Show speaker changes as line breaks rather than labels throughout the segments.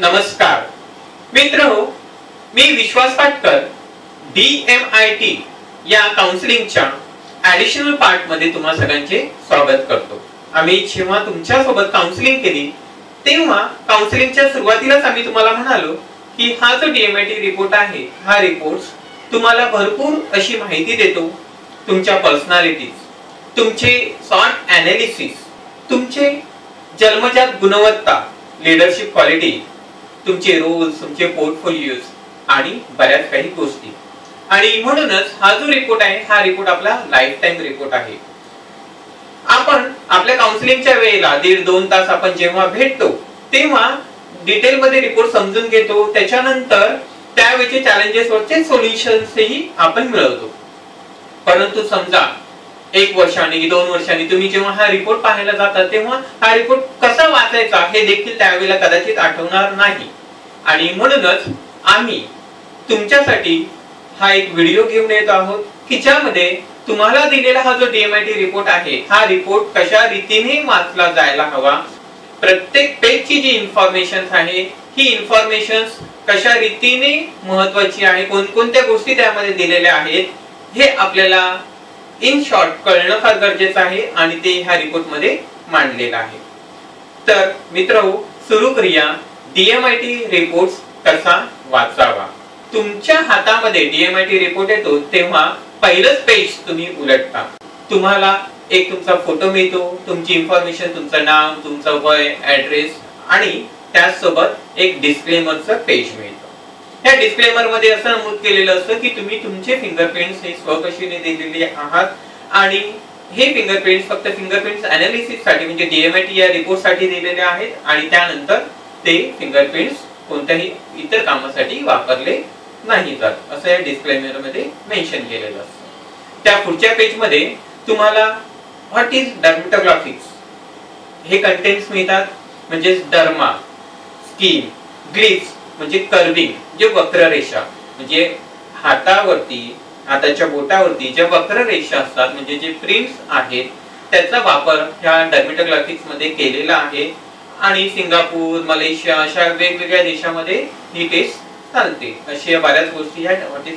नमस्कार मित्रहो, मी विश्वास पाटकर DMIT या काउन्सिलिंगच्या ॲडिशनल पार्ट मध्ये तुम्हा सगळ्यांचे स्वागत करतो। आम्ही जेव्हा तुमच्या सोबत काउन्सिलिंग केली तेव्हा काउन्सिलिंगच्या सुरुवातीलाच आम्ही तुम्हाला म्हणालो की हा जो DMIT रिपोर्ट आहे, हा रिपोर्ट तुम्हाला भरपूर अशी माहिती देतो, तुमच्या पर्सनॅलिटीज, तुमचे सॉर्ट ॲनालिसिस, तुमचे जन्मजात गुणवत्ता, लीडरशिप क्वालिटी, तुमचे रोल्स, तुमचे पोर्टफोलिओज आणि बऱ्याच काही गोष्टी। आणि म्हणूनच हा जो रिपोर्ट आहे, हा रिपोर्ट आपला लाईफ टाइम रिपोर्ट आहे। आपण आपल्या काउन्सिलिंगच्या वेळेला 1.5-2 तास आपण जेव्हा भेटतो तेव्हा डिटेल मध्ये रिपोर्ट समजून घेतो, त्याच्यानंतर त्यावेळेचे चॅलेंजेस वरचे सोल्युशन्सही आपण मिळवतो। परंतु समजा 1 वर्षांनी 2 वर्षांनी तुम्ही जेव्हा हा रिपोर्ट पाहायला जाता तेव्हा हा रिपोर्ट कसा वाचायचा हे देखील त्यावेळेला कदाचित आठवणार नाही। आणि म्हणूनच आम्ही तुमच्यासाठी हा एक व्हिडिओ घेऊन येत आहोत की ज्यामध्ये तुम्हाला दिलेला हा जो DMIT रिपोर्ट आहे, हा रिपोर्ट कशा रीतीने वाचला जायला हवा, प्रत्येक पेजची जी इन्फॉर्मेशन आहे ही इन्फॉर्मेशन कशा रीतीने महत्त्वाची आहे, कोणकोणत्या गोष्टी त्यामध्ये दिलेल्या आहेत हे आपल्याला इन शॉर्ट कळणं फार गरजेचं आहे आणि ते ह्या रिपोर्ट मध्ये मांडलेलं आहे। तर मित्रहो, सुरू करूया DMIT रिपोर्ट कसा वाचावा। तुमच्या हातामध्ये DMIT रिपोर्ट येतो तेव्हा पहिलंच पेज तुम्ही उलटता, तुम्हाला एक तुमचा फोटो मिळतो, तुमची इन्फॉर्मेशन, तुमचं नाव, तुमचं वय, ऍड्रेस आणि त्याचसोबत एक डिस्क्लेमरचं पेज मिळतं। या डिस्क्लेमर मध्ये असं नमूद केलेलं असतं की तुम्ही तुमचे फिंगरप्रिंट्स हे स्वकशीने दिलेले आहात आणि हे फिंगरप्रिंट्स फक्त फिंगरप्रिंट्स ॲनालिसिस साठी म्हणजे DMIT या रिपोर्ट साठी दिलेले आहेत आणि त्यानंतर ते फिंगरप्रिंट्स कोणत्याही इतर कामासाठी वापरले नाही जात असं या डिस्क्लेमर मध्ये मेन्शन केलेलं असतं। त्या पुढच्या पेज मध्ये तुम्हाला व्हॉट इज डर्मेटोग्राफिक्स हे कंटेंट्स मिळतात, म्हणजे डर्मा, स्किन, ग्लिप्स म्हणजे कर्विंग, जे वक्ररेषा, म्हणजे हातावरती, हाताच्या बोटावरती ज्या वक्ररेषा असतात म्हणजे जे प्रिंट्स आहेत त्याचा वापर ह्या डर्मेटोग्राफिक्स मध्ये केलेला आहे आणि सिंगापूर, मलेशिया अशा वेगवेगळ्या देशामध्ये ही टेस्ट चालते। अशा बऱ्याच गोष्टी ह्या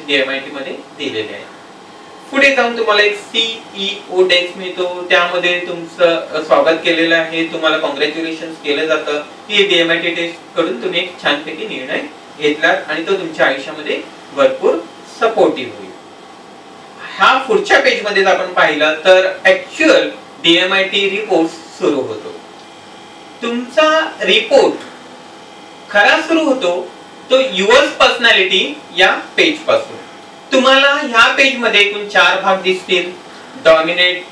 DMIT मध्ये दिलेल्या आहेत। पुढे जाऊन तुम्हाला एक CEO डेस्क मिळतो, त्यामध्ये तुमचं स्वागत केलेलं आहे, तुम्हाला कॉंग्रॅच्युलेशन्स केलं जातं की DMIT टेस्ट कडून तुम्ही एक छानपैकी निर्णय घेतलात आणि तो तुमच्या आयुष्यामध्ये भरपूर सपोर्टिव्ह होईल। हा पुढच्या पेज मध्ये आपण पाहिलं तर ऍक्च्युअल DMIT रिपोर्ट सुरू होतो। तुमचा रिपोर्ट खरा सुरू होतो तो युअर्स पर्सनॅलिटी या पेज पासून। तुम्हाला ह्या पेज मध्ये एकूण 4 भाग दिसतील, डॉमिनेट,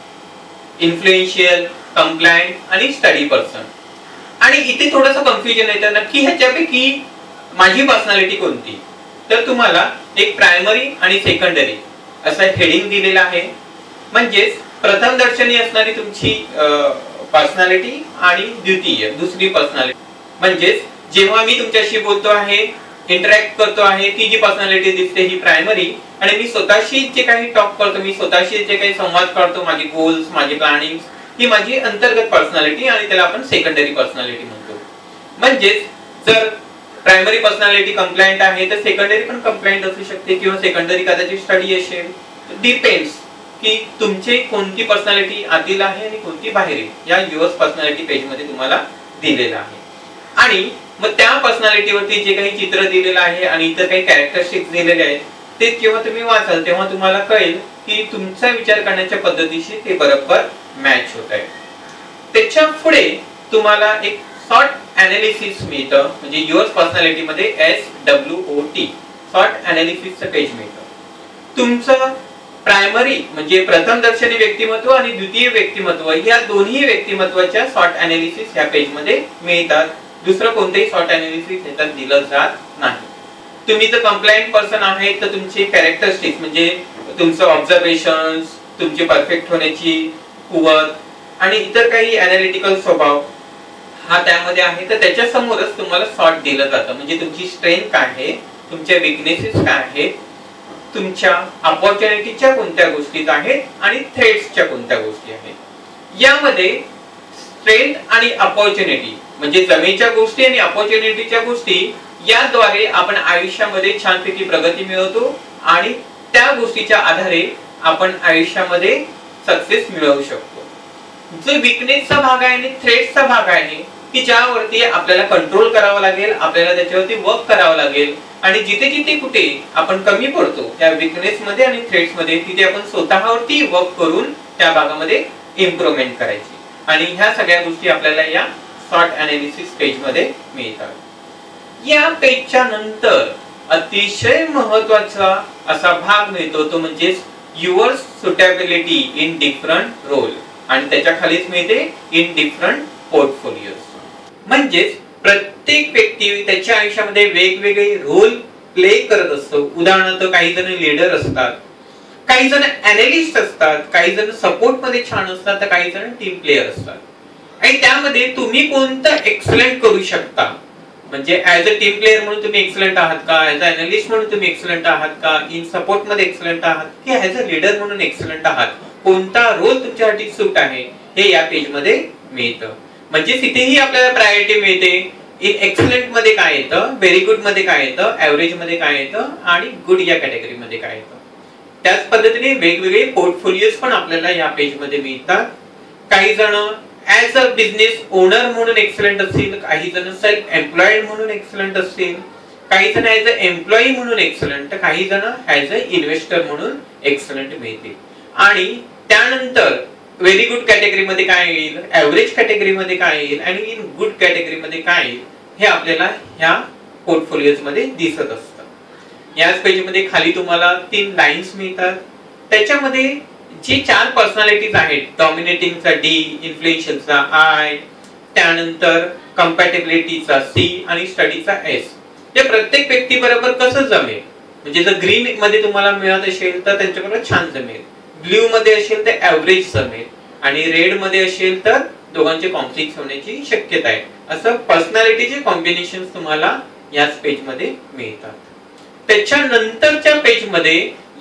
इन्फ्लुएन्शियल, कंप्लायंट आणि स्टडी पर्सन। आणि इथे थोडंसं कन्फ्युजन येतं, नक्की ह्याच्यापैकी माझी पर्सनॅलिटी कोणती? तर तुम्हाला एक प्रायमरी आणि सेकंडरी असं हेडिंग दिलेलं आहे, म्हणजेच प्रथम दर्शनी असणारी तुमची पर्सनॅलिटी आणि द्वितीय दुसरी पर्सनॅलिटी, म्हणजेच जेव्हा मी तुमच्याशी बोलतो आहे, इंटरॅक्ट करतो आहे, ती जी पर्सनॅलिटी दिसते ही प्रायमरी, आणि मी स्वतःशी जे काही टॉक करतो, मी स्वतःशी जे काही संवाद करतो, माझे गोल्स, माझे प्लॅनिंग, ही माझी अंतर्गत पर्सनॅलिटी आणि त्याला आपण सेकंडरी पर्सनॅलिटी म्हणतो। म्हणजेच जर प्रायमरी पर्सनॅलिटी कंप्लायंट आहे तर सेकंडरी पण कंप्लायंट असू शकते किंवा सेकंडरी कदाचित स्टडी असेल, डिपेंड्स की तुमची कोणती पर्सनॅलिटी आतील आहे आणि कोणती बाहेर या युअर्स पर्सनॅलिटी पेज मध्ये तुम्हाला दिलेलं आहे। आणि मग त्या पर्सनॅलिटी वरती जे काही चित्र दिलेलं आहे आणि इतर काही कॅरेक्टरिस्टिक्स दिलेले आहेत ते जेव्हा तुम्ही वाचाल तेव्हा तुम्हाला कळेल की तुमचा विचार करण्याच्या पद्धतीशी ते बरोबर मॅच होत आहे। त्याच्या पुढे तुम्हाला एक सॉर्ट ॲनालिसिस मिळतं, म्हणजे युअर्स पर्सनॅलिटी मध्ये SWOT सॉर्ट ॲनालिसिसचं पेज मिळतं। तुमचं प्रायमरी म्हणजे प्रथम दर्शनी व्यक्तिमत्व आणि द्वितीय व्यक्तिमत्व या दोन्ही व्यक्तिमत्वाच्या सॉर्ट ॲनालिसिस ह्या पेज मध्ये मिळतात। दुसरं कोणतेही सॉर्ट ॲनालिसिस ह्याच्यात दिलं जात नाही। तुम्ही जर कंप्लायंट पर्सन आहे तर तुमचे कॅरेक्टरिस्टिक्स म्हणजे तुमचं ऑब्झर्वेशन्स, तुमची परफेक्ट होण्याची कुवत आणि इतर काही ॲनालिटिकल स्वभाव हा त्यामध्ये आहे, तर त्याच्या समोरच तुम्हाला सॉर्ट दिलं जातं, म्हणजे तुमची स्ट्रेंथ काय आहे, तुमच्या वीकनेसेस काय आहेत, तुमच्या अपॉर्च्युनिटीच्या कोणत्या गोष्टी आहेत आणि थ्रेट्सच्या कोणत्या गोष्टी आहेत। यामध्ये स्ट्रेंथ आणि अपॉर्च्युनिटी म्हणजे जमेच्या गोष्टी आणि अपॉर्च्युनिटीच्या गोष्टी याद्वारे आपण आयुष्यामध्ये छानपैकी प्रगती मिळवतो आणि त्या गोष्टीच्या आधारे आपण आयुष्यामध्ये सक्सेस मिळवू शकतो. जो विकनेसचा भाग आहे आणि थ्रेट्सचा भाग आहे की ज्यावरती आपल्याला कंट्रोल करावं लागेल, आपल्याला त्याच्यावरती वर्क करावं लागेल आणि जिथे जिथे कुठे आपण कमी पडतो त्या विकनेस मध्ये आणि थ्रेट्स मध्ये तिथे आपण स्वतःवरती वर्क करून त्या भागामध्ये इम्प्रूव्हमेंट करायची. आणि ह्या सगळ्या गोष्टी आपल्याला या शॉर्ट अनालिसिस पेज मध्ये मिळतात. या पेजच्या नंतर अतिशय महत्त्वाचा असा भाग मिळतो तो म्हणजे your suitability in different role आणि त्याच्या खालीच मिळते इन डिफरंट पोर्टफोलिओज. म्हणजेच प्रत्येक व्यक्ती त्याच्या आयुष्यामध्ये वेगवेगळे रोल प्ले करत असतो. उदाहरणार्थ काही जण लीडर असतात, काही जण अनालिस्ट असतात, काही जण सपोर्ट मध्ये छान असतात, तर काही जण टीम प्लेयर असतात. आणि त्यामध्ये तुम्ही कोणतं एक्सलेंट करू शकता, म्हणजे ऍज अ टीम प्लेयर म्हणून तुम्ही एक्सलेंट आहात का, ऍज अ अनालिस्ट म्हणून तुम्ही एक्सलेंट आहात का, इन सपोर्ट मध्ये एक्सलेंट आहात की ऍज अ लीडर म्हणून एक्सलेंट आहात, कोणता रोल तुमच्यासाठी सूट आहे हे या पेज मध्ये मिळतं. म्हणजे तिथेही आपल्याला प्रायोरिटी मिळते. इन एक्सलेंट मध्ये काय येतं, व्हेरी गुड मध्ये काय येतं, ऍव्हरेज मध्ये काय येतं आणि गुड या कॅटेगरी मध्ये काय येतं. त्याच पद्धतीने वेगवेगळे पोर्टफोलिओज पण आपल्याला या पेज मध्ये मिळतात. काही जण ऍज अ बिझनेस ओनर म्हणून एक्सलेंट असतील, काही जण सेल्फ एम्प्लॉयड म्हणून एक्सलेंट असतील, काही जण ऍज अ एम्प्लॉई म्हणून एक्सलेंट, काही जण ऍज अ इन्व्हेस्टर म्हणून एक्सलेंट मिळतील. आणि त्यानंतर व्हेरी गुड कॅटेगरी मध्ये काय येईल, ऍव्हरेज कॅटेगरी मध्ये काय येईल आणि इन गुड कॅटेगरी मध्ये काय येईल हे आपल्याला ह्या पोर्टफोलिओज मध्ये दिसत असतं. याच पेज मध्ये खाली तुम्हाला 3 लाईन्स मिळतात. त्याच्यामध्ये जे 4 पर्सनॅलिटीज आहेत, डॉमिनेटिंगचा डी, इन्फ्लुएन्शियलचा आय, त्यानंतर कंपॅटिबिलिटीचा सी आणि स्टडीचा एस, हे प्रत्येक व्यक्ती बरोबर कसं जमेल. म्हणजे जर ग्रीन मध्ये तुम्हाला मिळत असेल तर त्यांच्याबरोबर छान जमेल, ब्ल्यू मध्ये असेल तर ऍव्हरेज जमेल आणि रेड मध्ये असेल तर दोघांचे कॉन्फ्लिक्ट होण्याची शक्यता आहे. असं पर्सनॅलिटीचे कॉम्बिनेशन तुम्हाला याच पेज मध्ये मिळतात. त्याच्यानंतरच्या पेज मध्ये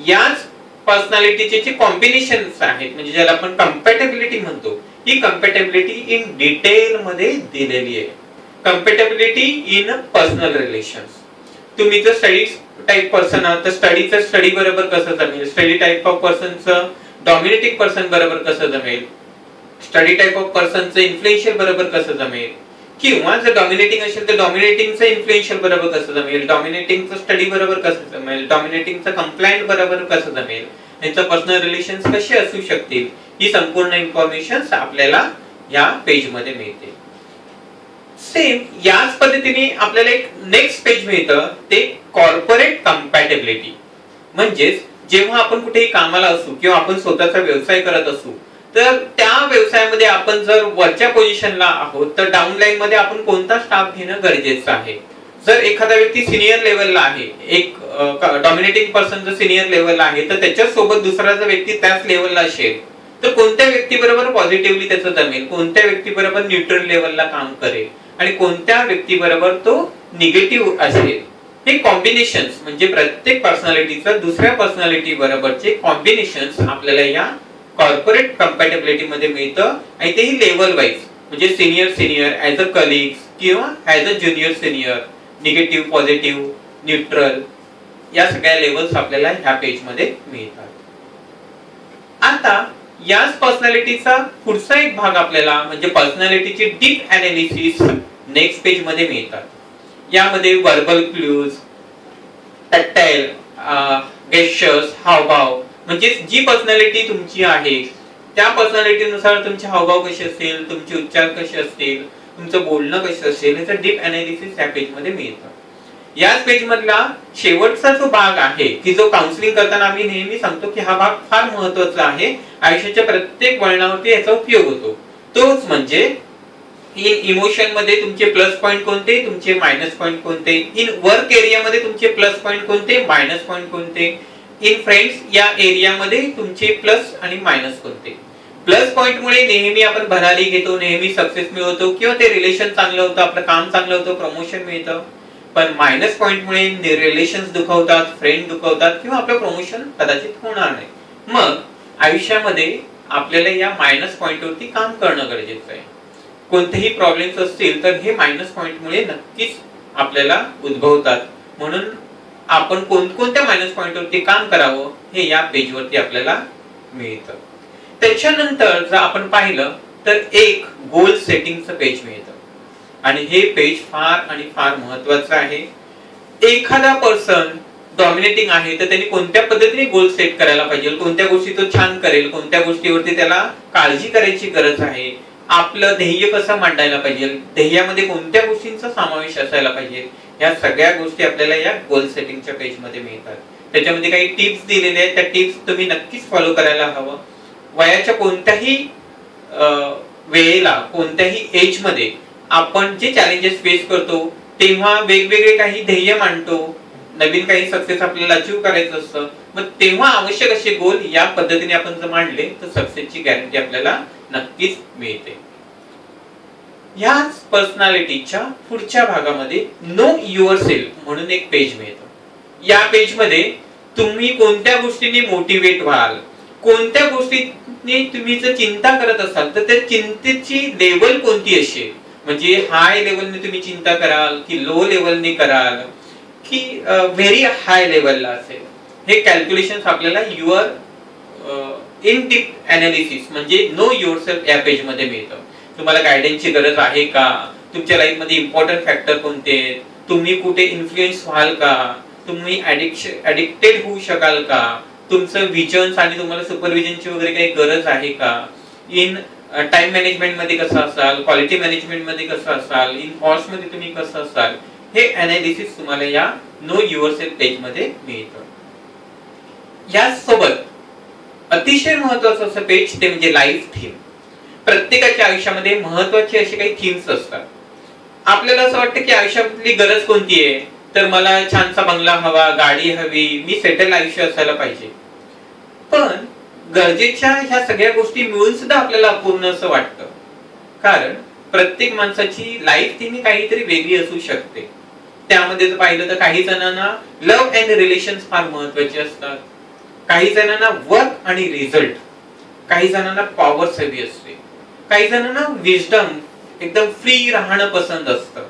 याच पर्सनॅलिटीचे जे कॉम्बिनेशन्स आहेत, म्हणजे ज्याला आपण कंपॅटिबिलिटी म्हणतो, ही कंपॅटिबिलिटी इन डिटेल मध्ये दिलेली आहे. कंपॅटिबिलिटी इन पर्सनल रिलेशन्स. तुम्ही जर स्टडी टाइप पर्सन आहात तर स्टडीचं स्टडी बरोबर कसं जमेल, स्टडी टाइप ऑफ पर्सनचं डॉमिनेटिंग पर्सन बरोबर कसं जमेल, स्टडी टाइप ऑफ पर्सनचं इन्फ्लुएन्शियल बरोबर कसं जमेल, किंवा जर डॉमिनेटिंग असेल तर डॉमिनेटिंगचं इन्फ्लुएन्शियल बरोबर कसं जमेल, डॉमिनेटिंगचं स्टडी बरोबर कसं जमेल, डॉमिनेटिंगचं कंप्लायंट बरोबर कसं जमेल, यांचं पर्सनल रिलेशन्स कसे असू शकतील, ही संपूर्ण इन्फॉर्मेशन आपल्याला या पेज मध्ये मिळते. सेम याच पद्धतीने आपल्याला एक नेक्स्ट पेज मिळतं ते कॉर्पोरेट कंपॅटिबिलिटी. म्हणजेच जेव्हा आपण कुठेही कामाला असू किंवा आपण स्वतःचा व्यवसाय करत असू तर त्या व्यवसायामध्ये आपण जर वरच्या पोझिशनला आहोत तर डाऊनलाईन मध्ये आपण कोणता स्टाफ घेणं गरजेचं आहे. जर एखादा व्यक्ती सिनियर लेवलला आहे, एक डॉमिनेटिंग पर्सन जर सिनियर लेवलला आहे तर त्याच्यासोबत दुसरा जर व्यक्ती त्याच लेवलला असेल तर कोणत्या व्यक्तीबरोबर पॉझिटिव्हली त्याचं जमेल, कोणत्या व्यक्तीबरोबर न्यूट्रल लेवलला काम करेल आणि कोणत्या व्यक्तीबरोबर तो निगेटिव्ह असेल, हे कॉम्बिनेशन्स म्हणजे प्रत्येक पर्सनॅलिटीचं दुसऱ्या पर्सनॅलिटी बरोबरचे कॉम्बिनेशन्स आपल्याला या कॉर्पोरेट कंपॅटिबिलिटी मध्ये मिळतं. आणि तेही लेवल वाईज, म्हणजे senior senior, as a colleagues किंवा as a junior senior, negative, positive, neutral, या सगळ्या लेवल्स आपल्याला ह्या पेज मध्ये मिळतात. आता याच पर्सनॅलिटीचा पुढचा एक भाग आपल्याला म्हणजे पर्सनॅलिटीची डीप अनालिसिस नेक्स्ट पेज मध्ये मिळतात. यामध्ये वर्बल क्लूज, टॅक्टाईल गेस्चर्स, हावभाव, म्हणजे जी पर्सनॅलिटी तुमची आहे त्या पर्सनॅलिटीनुसार तुमचे हावभाव कसे असतील, तुमचे उच्चार कसे असतील, तुमचं बोलणं कसं असेल, याचं डीप अनालिसिस या पेज मध्ये मिळतं. याच पेज मधला शेवटचा जो भाग आहे की जो काउन्सिलिंग करताना आम्ही नेहमी सांगतो की हा भाग फार महत्त्वाचा आहे, आयुष्याच्या प्रत्येक वळणावरती याचा उपयोग होतो. तोच म्हणजे इन इमोशन मध्ये तुमचे प्लस पॉइंट कोणते, तुमचे मायनस पॉइंट कोणते, इन वर्क एरिया मध्ये तुमचे प्लस पॉइंट कोणते, मायनस पॉइंट कोणते, इन फ्रेंड्स या एरिया मध्ये तुमचे प्लस आणि मायनस कोणते. प्लस पॉइंट मुळे नेहमी आपण भरारी घेतो, नेहमी सक्सेस मिळवतो किंवा ते रिलेशन चांगलं होतं, आपलं काम चांगलं होतं, प्रमोशन मिळतं. पण मायनस पॉइंट मुळे रिलेशन्स दुखावतात, फ्रेंड दुखावतात किंवा आपलं प्रमोशन कदाचित होणार नाही. मग आयुष्यामध्ये आपल्याला या मायनस पॉइंट वरती काम करणं गरजेचं आहे. कोणतेही प्रॉब्लेम्स असतील तर हे मायनस पॉइंटमुळे नक्कीच आपल्याला उद्भवतात. म्हणून आपण कोणकोणत्या मायनस पॉइंटवरती काम करावं हे या पेजवरती आपल्याला मिळतं. त्याच्यानंतर जर आपण पाहिलं तर एक गोल सेटिंगचं पेज मिळतं आणि हे पेज फार महत्वाचं आहे. एखादा पर्सन डॉमिनेटिंग आहे तर त्यांनी कोणत्या पद्धतीने गोल सेट करायला पाहिजे, कोणत्या गोष्टी तो छान करेल, कोणत्या गोष्टीवरती त्याला काळजी करायची गरज आहे, आपलं ध्येय कसं मांडायला पाहिजे, ध्येयामध्ये कोणत्या गोष्टींचा समावेश असायला पाहिजे, या सगळ्या गोष्टी आपल्याला या गोल सेटिंगच्या पेजमध्ये मिळतात. त्याच्यामध्ये काही टिप्स दिलेले आहेत, त्या टिप्स तुम्ही नक्कीच फॉलो करायला हवं. वयाच्या कोणत्याही वेळेला कोणत्याही एज मध्ये आपण जे चॅलेंजेस फेस करतो तेव्हा वेगवेगळे काही ध्येय मांडतो, नवीन काही सक्सेस आपल्याला अचीव करायचं असतं, मग तेव्हा आवश्यक असे गोल या पद्धतीने आपण जर मांडले तर सक्सेसची गॅरंटी आपल्याला नक्कीच मिळते. याच पर्सनॅलिटीच्या पुढच्या भागामध्ये नो युअर सेल्फ म्हणून एक पेज मिळतं. या पेज मध्ये तुम्ही कोणत्या गोष्टींनी मोटिवेट व्हाल, कोणत्या गोष्टींनी तुम्ही जर चिंता करत असाल तर त्या चिंतेची लेवल कोणती असेल, म्हणजे हाय लेवलने तुम्ही चिंता कराल की लो लेवलने कराल की व्हेरी हाय लेवलला असेल, हे कॅल्क्युलेशन्स आपल्याला युअर इन डीप अनालिसिस म्हणजे नो युअर सेल्फ या पेज मध्ये मिळतं. तुम्हाला गायडन्सची गरज आहे का, तुमच्या लाईफ मध्ये इम्पॉर्टंट फॅक्टर कोणते, तुम्ही कुठे इन्फ्लुएन्स व्हाल का, तुम्ही ऍडिक्टेड होऊ शकाल का, तुमचं विजन्स आणि तुम्हाला सुपरविजनची वगैरे काही गरज आहे का, इन टाइम मॅनेजमेंट मध्ये कसं असाल, क्वालिटी मॅनेजमेंट मध्ये कसं असाल, इन कॉस्ट मध्ये तुम्ही कसं असाल, हे अनालिसिस तुम्हाला या नो युअर सेल्फ पेज मध्ये मिळतं. यासोबत अतिशय महत्वाचं असं पेज ते म्हणजे लाईफ थीम. प्रत्येकाच्या आयुष्यामध्ये महत्वाचे असे काही थीम्स असतात. आपल्याला असं वाटतं की आयुष्यातली गरज कोणती आहे, तर मला छानसा बंगला हवा, गाडी हवी, मी सेटल आयुष्य असायला पाहिजे. पण गरजेच्या ह्या सगळ्या गोष्टी मिळून सुद्धा आपल्याला अपूर्ण असं वाटतं, कारण प्रत्येक माणसाची लाईफ थीम काहीतरी वेगळी असू शकते. त्यामध्ये जर पाहिलं तर काही जणांना लव्ह अँड रिलेशन्स फार महत्वाचे असतात, काही जणांना वर्क आणि रिझल्ट, काही जणांना पॉवर हवी असते, काही जणांना विजडम एकदम फ्री राहणं पसंत असतं.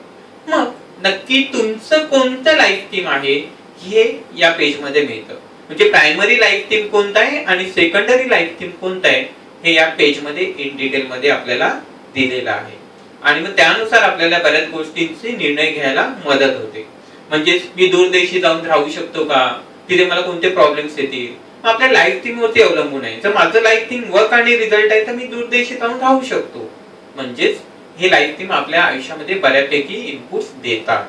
मग नक्की तुमचं कोणतं लाईफ थीम आहे हे या पेज मध्ये मिळतं. म्हणजे प्रायमरी लाईफ थीम कोणता आहे आणि सेकंडरी लाईफ थीम कोणता आहे हे या पेज मध्ये इन डिटेल मध्ये आपल्याला दिलेलं आहे. आणि मग त्यानुसार आपल्याला बऱ्याच गोष्टींचे निर्णय घ्यायला मदत होते. म्हणजे मी दूरदेशी जाऊन राहू शकतो का, तिथे मला कोणते प्रॉब्लेम्स येतील, आपल्या लाईफ थीम वरती अवलंबून आहे. जर माझं लाईफ थीम वर्क आणि रिझल्ट आहे तर मी दूरदेशी जाऊन राहू शकतो. म्हणजेच हे लाईफ थीम आपल्या आयुष्यामध्ये बऱ्यापैकी इनपुट्स देतात.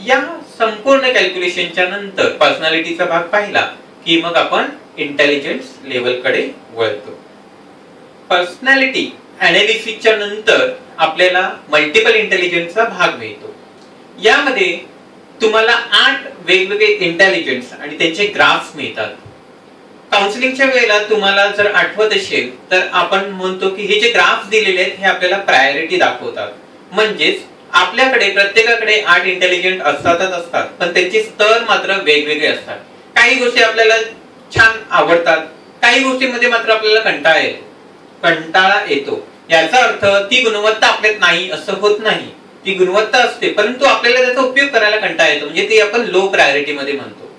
या संपूर्ण कॅल्क्युलेशनच्या नंतर पर्सनॅलिटीचा भाग पाहिला की मग आपण इंटेलिजन्स लेवल कडे वळतो. पर्सनॅलिटी अनालिसिसच्या नंतर आपल्याला मल्टिपल इंटेलिजन्सचा भाग मिळतो. यामध्ये तुम्हाला 8 वेगवेगळे इंटेलिजन्स आणि त्यांचे ग्राफ्स मिळतात. काउन्सिलिंगच्या वेळेला तुम्हाला जर आठवत असेल तर आपण म्हणतो की हे जे ग्राफ्स दिलेले आहेत हे आपल्याला प्रायोरिटी दाखवतात. म्हणजेच आपल्याकडे प्रत्येकाकडे 8 इंटेलिजन्स असतात, पण त्यांचे स्तर मात्र वेगवेगळे असतात. काही गोष्टी आपल्याला छान आवडतात, काही गोष्टींमध्ये मात्र आपल्याला कंटाळा येतो. याचा अर्थ ती गुणवत्ता आपल्यात नाही असं होत नाही, ती गुणवत्ता असते, परंतु आपल्याला त्याचा उपयोग करायला कंटाळा येतो, म्हणजे ते आपण लो प्रायोरिटी मध्ये म्हणतो.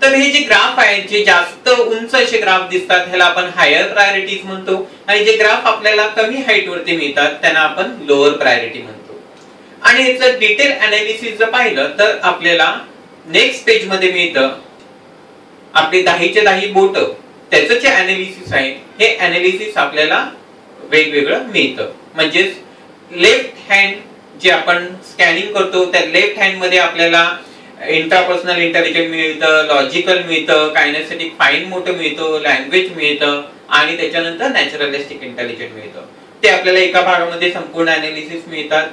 तर हे जे ग्राफ आहेत, जे जास्त उंच असे ग्राफ दिसतात ह्याला आपण हायर प्रायोरिटीज म्हणतो, आणि जे ग्राफ आपल्याला कमी हाईट वरती मिळतात त्यांना आपण लोअर प्रायोरिटी म्हणतो. आणि याचं डिटेल अनालिसिस जर पाहिलं तर आपल्याला नेक्स्ट पेज मध्ये मिळतं आपली 10चे 10 बोट, त्याचं जे अनालिसिस आहे हे अनालिसिस आपल्याला वेगवेगळं मिळतं. म्हणजेच लेफ्ट हँड जे आपण स्कॅनिंग करतो त्या लेफ्ट हँड मध्ये आपल्याला इंट्रापर्सनल इंटेलिजन्स मिळतं, लॉजिकल मिळतं, कायनेस्थेटिक फाईन मोटर मिळतं, लँग्वेज मिळतं आणि त्याच्यानंतर नॅचरलिस्टिक इंटेलिजन्स मिळतं. ते आपल्याला एका भागामध्ये संपूर्ण अनालिसिस मिळतात.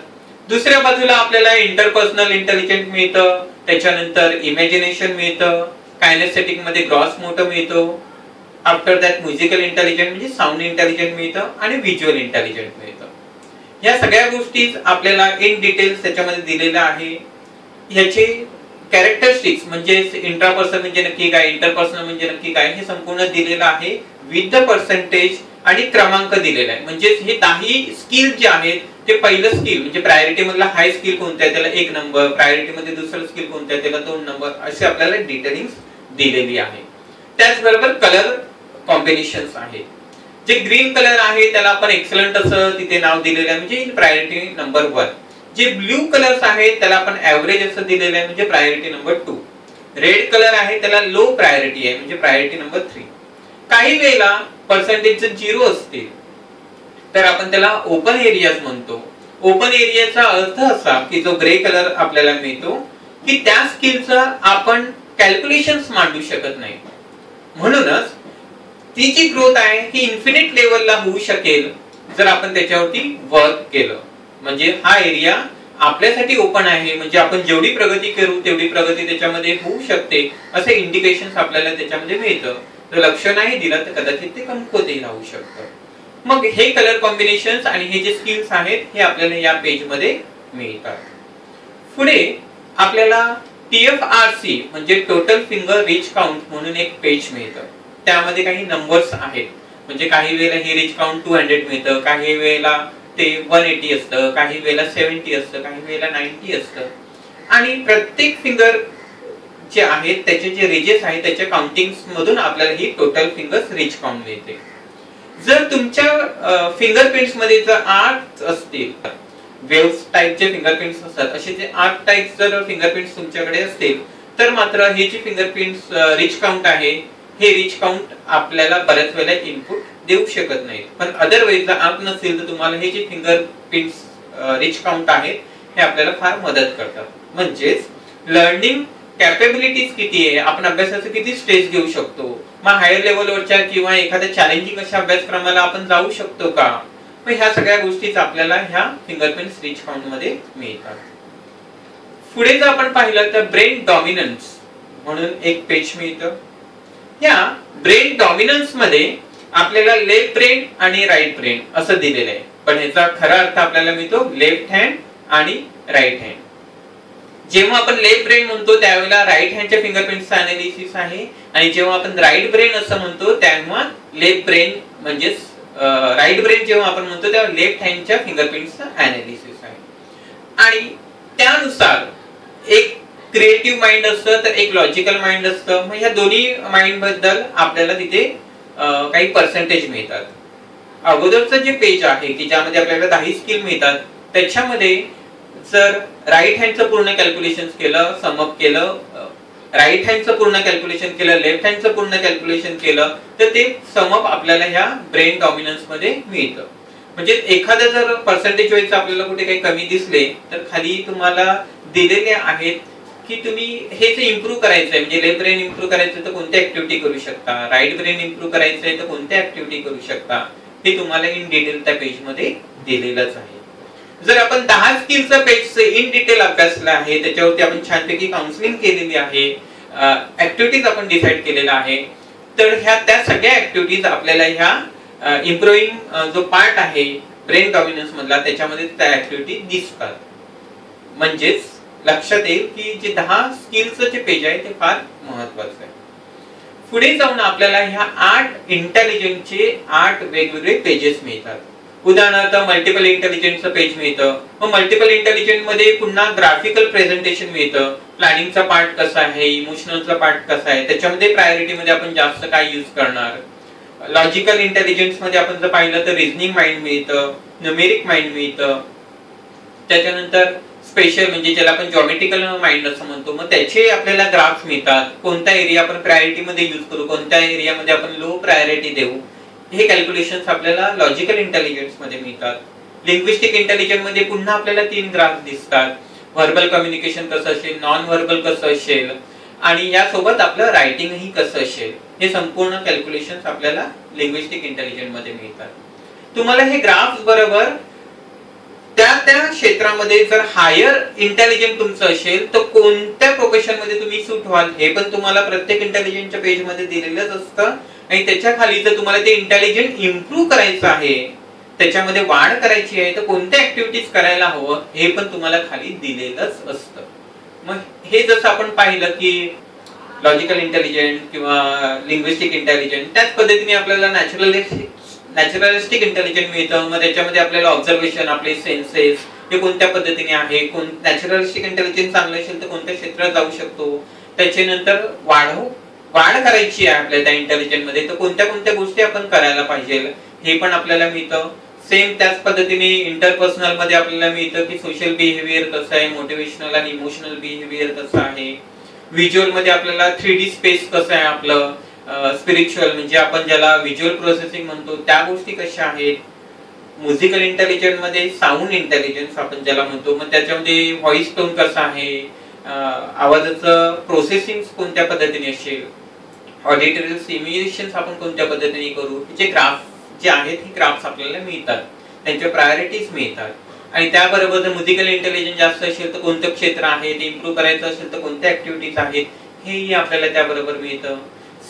दुसऱ्या बाजूला आपल्याला इंटरपर्सनल इंटेलिजन्स मिळतं, त्याच्यानंतर इमॅजिनेशन मिळतं, कायनेस्थेटिक मध्ये ग्रॉस मोटर मिळतो, आफ्टर दॅट म्युझिकल इंटेलिजन्स म्हणजे साऊंड इंटेलिजन्स मिळतं आणि व्हिज्युअल इंटेलिजन्स मिळतं. या सगळ्या गोष्टी आपल्याला इन डिटेल्स त्याच्यामध्ये दिलेल्या आहे. ह्याचे कॅरेक्टरिस्टिक्स म्हणजे इंट्रापर्सनल म्हणजे नक्की काय, इंटरपर्सनल म्हणजे नक्की काय, हे संपूर्ण दिलेलं आहे विथ द पर्सेंटेज आणि क्रमांक दिलेला आहे. म्हणजे हे 10 स्किल जे आहेत ते पहिलं स्किल म्हणजे प्रायोरिटी मधला हाय स्किल कोणतं आहे त्याला 1 नंबर, प्रायोरिटी मध्ये दुसरं स्किल कोणतं आहे त्याला 2 नंबर, असे आपल्याला डिटेलिंग दिलेली आहे. त्याचबरोबर कलर कॉम्बिनेशन्स आहेत. जे ग्रीन कलर आहे त्याला आपण एक्सलंट असं तिथे नाव दिलेलं आहे म्हणजे प्रायोरिटी नंबर 1. जे ब्लू कलर्स आहेत त्याला आपण एव्हरेज असं दिलेलं आहे म्हणजे प्रायोरिटी नंबर 2. रेड कलर आहे त्याला लो प्रायोरिटी आहे म्हणजे प्रायोरिटी नंबर 3. काही वेळेला पर्सेंटेज जर 0 असतील तर आपण त्याला ओपन एरियाज म्हणतो. ओपन एरियाचा अर्थ असा की जो ग्रे कलर आपल्याला मिळतो की त्या स्किलचा आपण कॅल्क्युलेशन्स मांडू शकत नाही. म्हणूनच ती जी ग्रोथ आहे ही इन्फिनिट लेवलला होऊ शकेल जर आपण त्याच्यावरती वर्क केलं. म्हणजे हा एरिया आपल्यासाठी ओपन आहे म्हणजे आपण जेवढी प्रगती करू तेवढी प्रगती त्याच्यामध्ये होऊ शकते असे इंडिकेशन्स आपल्याला त्याच्यामध्ये मिळतं. जर लक्ष नाही दिलं तर कदाचित ते कमकुवतही राहू शकतं. मग हे कलर कॉम्बिनेशन्स आणि हे जे स्किल्स आहेत हे आपल्याला या पेज मध्ये मिळतात. पुढे आपल्याला TFRC म्हणजे टोटल फिंगर रीच काउंट म्हणून एक पेज मिळतं. त्यामध्ये काही नंबर्स आहेत. म्हणजे काही वेळेला हे रीच काउंट 200 मिळतं, काही वेळेला ते 180 असतं, काही वेळेला 70 असतं, काही वेळेला 90 असतं. आणि प्रत्येक फिंगर जे आहेत त्याचे जे रीजेस आहेत त्याच्या काउंटिंग्स मधून आपल्याला ही टोटल फिंगर्स रीच काउंट मिळते. जर तुमच्या फिंगरप्रिंट्स मध्ये जर 8 असतील वेव्स टाइपचे फिंगरप्रिंट्स असतात असे जे 8 टाइप्स जर फिंगरप्रिंट्स तुमच्याकडे असतील तर मात्र हे जे फिंगरप्रिंट्स रीच काउंट आहे हे रीच काउंट आपल्याला बऱ्याच वेळेला इनपुट देऊ शकत नाही. पण अदरवाइज जर 8 नसेल तर तुम्हाला हे जे फिंगरप्रिंट्स रीच काउंट आहेत हे आपल्याला फार मदत करतात. म्हणजेच लर्निंग कॅपेबिलिटीज किती आहे, आपण अभ्यासाचे किती स्टेज घेऊ शकतो, मग हायर लेवलवरच्या किंवा एखाद्या चॅलेंजिंग अशा अभ्यासक्रमाला आपण जाऊ शकतो का, मग ह्या सगळ्या गोष्टीच आपल्याला ह्या फिंगरप्रिंट्स रीच काउंट मध्ये मिळतात. पुढे जर आपण पाहिलं तर ब्रेन डॉमिनन्स म्हणून एक पेज मिळतं. या ब्रेन डॉमिनन्स मध्ये आपल्याला लेफ्ट ब्रेन आणि राईट ब्रेन असं दिलेलं आहे. पण ह्याचा खरा अर्थ आपल्याला मिळतो लेफ्ट हँड आणि राईट हँड. जेव्हा आपण लेफ्ट ब्रेन म्हणतो त्यावेळेला राईट हँडच्या फिंगरप्रिंट्सचा अनालिसिस आहे आणि जेव्हा आपण राईट ब्रेन असं म्हणतो तेव्हा लेफ्ट ब्रेन म्हणजे राईट ब्रेन जेव्हा आपण म्हणतो तेव्हा लेफ्ट हँडच्या फिंगरप्रिंट्सचा अनालिसिस आहे. आणि त्यानुसार एक क्रिएटिव्ह माइंड असतं तर एक लॉजिकल माइंड असतं. मग ह्या दोन्ही माइंड बद्दल आपल्याला तिथे काही पर्सेंटेज मिळतात. अगोदरचं जे पेज आहे की ज्यामध्ये आपल्याला 10 स्किल मिळतात त्याच्यामध्ये जर राईट हँडचं पूर्ण कॅल्क्युलेशन केलं, समअप केलं, राईट हँडचं पूर्ण कॅल्क्युलेशन केलं, लेफ्ट हँडचं पूर्ण कॅल्क्युलेशन केलं तर ते समअप आपल्याला ह्या ब्रेन डॉमिनन्स मध्ये मिळतं. म्हणजे एखादा जर पर्सेंटेज वाईज आपल्याला कुठे काही कमी दिसले तर खाली तुम्हाला दिलेले आहेत की तुम्ही हे जे इम्प्रूव्ह करायचंय म्हणजे लेफ्ट ब्रेन इम्प्रूव्ह करायचं तर कोणत्या ऍक्टिव्हिटी करू शकता, राईट ब्रेन इम्प्रूव्ह करायचंय तर कोणत्या ऍक्टिव्हिटी करू शकता, हे तुम्हाला इन डिटेल त्या पेज मध्ये दिलेलंच आहे. जर आपण 10 स्किलचं पेज इन डिटेल अभ्यासलं आहे त्याच्यावरती आपण छानपैकी काउन्सिलिंग केलेली आहे, ऍक्टिव्हिटीज आपण डिसाइड केलेला आहे, तर ह्या त्या सगळ्या ऍक्टिव्हिटीज आपल्याला ह्या इम्प्रूव्हिंग जो पार्ट आहे ब्रेन डॉमिनन्स मधला त्याच्यामध्ये त्या ऍक्टिव्हिटी दिसतात. म्हणजेच लक्षात येईल की जे 10 स्किलचं जे पेज आहे ते फार महत्वाचं आहे. पुढे जाऊन आपल्याला ह्या 8 इंटेलिजन्सचे 8 वेगवेगळे पेजेस मिळतात. उदाहरणार्थ मल्टिपल इंटेलिजन्सचं पेज मिळतं. मग मल्टिपल इंटेलिजन्स मध्ये पुन्हा ग्राफिकल प्रेझेंटेशन मिळतं. प्लॅनिंगचा पार्ट कसा आहे, इमोशनलचा पार्ट कसा आहे, त्याच्यामध्ये प्रायोरिटी मध्ये आपण जास्त काय यूज करणार. लॉजिकल इंटेलिजन्स मध्ये आपण जर पाहिलं तर रिझनिंग माइंड मिळतं, न्यूमेरिक माइंड मिळतं. त्याच्यानंतर स्पेशल म्हणजे ज्याला आपण जॉमेट्रिकल माइंड असं म्हणतो, मग त्याचे आपल्याला ग्राफ्स मिळतात. कोणता एरिया आपण प्रायोरिटी मध्ये यूज करू, कोणत्या एरियामध्ये आपण लो प्रायोरिटी देऊ, हे कॅल्क्युलेशन्स आपल्याला लॉजिकल इंटेलिजन्स मध्ये मिळतात. लिंग्विस्टिक इंटेलिजन्स मध्ये पुन्हा आपल्याला 3 ग्राफ दिसतात. व्हर्बल कम्युनिकेशन कसं असेल, नॉन व्हर्बल कसं असेल आणि यासोबत आपलं रायटिंगही कसं असेल, हे संपूर्ण कॅल्क्युलेशन्स आपल्याला लिंग्विस्टिक इंटेलिजन्स मध्ये मिळतात. तुम्हाला हे ग्राफ्स बरोबर त्या क्षेत्रामध्ये जर हायर इंटेलिजन्स तुमचं असेल तर कोणत्या प्रोफेशन मध्ये तुम्ही सूट व्हाल हे पण तुम्हाला प्रत्येक इंटेलिजन्सच्या पेज मध्ये दिलेलंच असतं. आणि त्याच्या खाली जर तुम्हाला ते इंटेलिजन्स इम्प्रूव्ह करायचं आहे, त्याच्यामध्ये वाढ करायची आहे तर कोणत्या ऍक्टिव्हिटीज करायला हवं हे पण तुम्हाला खाली दिलेलंच असतं. मग हे जसं आपण पाहिलं की लॉजिकल इंटेलिजंट किंवा लिंग्विस्टिक इंटेलिजंट, त्याच पद्धतीने आपल्याला नॅचरलिस्टिक इंटेलिजंट मिळतं. मग त्याच्यामध्ये आपल्याला ऑब्झर्वेशन, आपले सेन्सेस हे कोणत्या पद्धतीने आहे, नॅचरलिस्टिक इंटेलिजन्स चांगलं असेल तर कोणत्या क्षेत्रात जाऊ शकतो, त्याच्यानंतर वाढ करायची आहे आपल्या त्या इंटेलिजन्स मध्ये तर कोणत्या कोणत्या गोष्टी आपण करायला पाहिजे हे पण आपल्याला मिळतं. सेम त्याच पद्धतीने इंटरपर्सनल मध्ये आपल्याला मिळतं की सोशल बिहेवियर कसं आहे, मोटिवेशनल आणि इमोशनल बिहेवियर कसं आहे. व्हिज्युअल मध्ये आपल्याला 3D स्पेस कसं आहे आपलं, स्पिरिच्युअल म्हणजे आपण ज्याला व्हिज्युअल प्रोसेसिंग म्हणतो त्या गोष्टी कशा आहेत. म्युझिकल इंटेलिजन्स मध्ये साऊंड इंटेलिजन्स आपण ज्याला म्हणतो, मग त्याच्यामध्ये व्हॉइस टोन कसा आहे, आवाजाचं प्रोसेसिंग कोणत्या पद्धतीने असेल, ऑडिटरी सिम्युलेशन्स आपण कोणत्या पद्धतीने करू, जे ग्राफ जे आहेत हे ग्राफ्स आपल्याला मिळतात, त्यांच्या प्रायोरिटीज मिळतात. आणि त्याबरोबर जर म्युझिकल इंटेलिजन्स जास्त असेल तर कोणतं क्षेत्र आहे ते इम्प्रूव्ह करायचं असेल तर कोणत्या ऍक्टिव्हिटीज आहेत हेही आपल्याला त्याबरोबर मिळतं.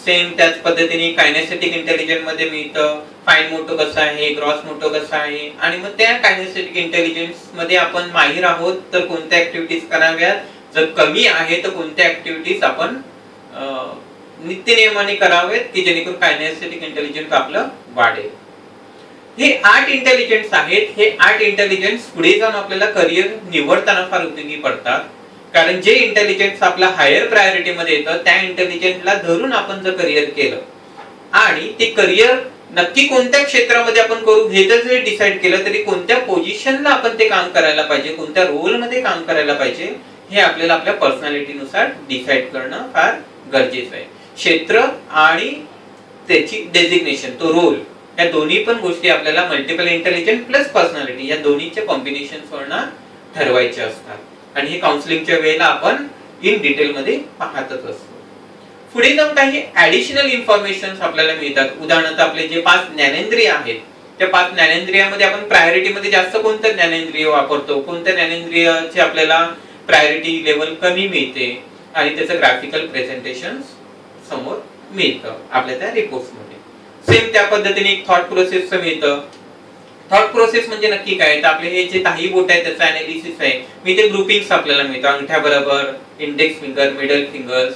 सेम त्याच पद्धतीने कायनेस्थेटिक इंटेलिजन्स मध्ये मिळतं फाईन मोटो कसं आहे, ग्रॉस मोटो कसं आहे. आणि मग त्या कायनेस्थेटिक इंटेलिजन्स मध्ये आपण माहिर आहोत तर कोणत्या ऍक्टिव्हिटीज कराव्यात, जर कमी आहे तर कोणत्या ऍक्टिव्हिटीज आपण नित्य नियमाने करावेत की जेणेकरून कायनेस्थेटिक इंटेलिजन्स आपलं वाढेल. हे 8 इंटेलिजन्स आहेत. हे 8 इंटेलिजन्स पुढे जाऊन आपल्याला करिअर निवडताना फार उपयोगी पडतात. कारण जे इंटेलिजन्स आपला हायर प्रायोरिटी मध्ये येतं त्या इंटेलिजन्सला धरून आपण जर करिअर केलं आणि ते करिअर नक्की कोणत्या क्षेत्रामध्ये आपण करू हे जर डिसाईड केलं तरी कोणत्या पोझिशनला आपण ते काम करायला पाहिजे, कोणत्या रोल मध्ये काम करायला पाहिजे हे आपल्याला आपल्या पर्सनॅलिटीनुसार डिसाईड करणं फार गरजेचं आहे. क्षेत्र आणि त्याची डेझिग्नेशन, तो रोल, या दोन्ही पण गोष्टी आपल्याला मल्टिपल इंटेलिजन्स प्लस पर्सनॅलिटी या दोन्हीचे कॉम्बिनेशन्स वरनं ठरवायचे असतात. आणि हे काउन्सिलिंगच्या वेळेला आपण इन डिटेल मध्ये पाहतच असतो. पुढे जाऊन काही ऍडिशनल इन्फॉर्मेशन आपल्याला मिळतात. उदाहरणार्थ आपले जे 5 ज्ञानेंद्रिय आहेत त्या 5 ज्ञानेंद्रियामध्ये आपण प्रायोरिटी मध्ये जास्त कोणतं ज्ञानेंद्रिय वापरतो, कोणत्या ज्ञानेंद्रियाचे आपल्याला प्रायोरिटी लेवल कमी मिळते आणि त्याचं ग्राफिकल प्रेझेंटेशन समोर मिळतं आपल्या त्या रिपोर्ट्स मध्ये. सेम त्या पद्धतीने एक थॉट प्रोसेसचं मिळतं. थॉट प्रोसेस म्हणजे नक्की काय तर आपले हे जे काही बोट आहे त्याचं अनालिसिस आहे. मी ते ग्रुपिंग्स आपल्याला मिळतं, अंगठ्या बरोबर, index finger, middle fingers,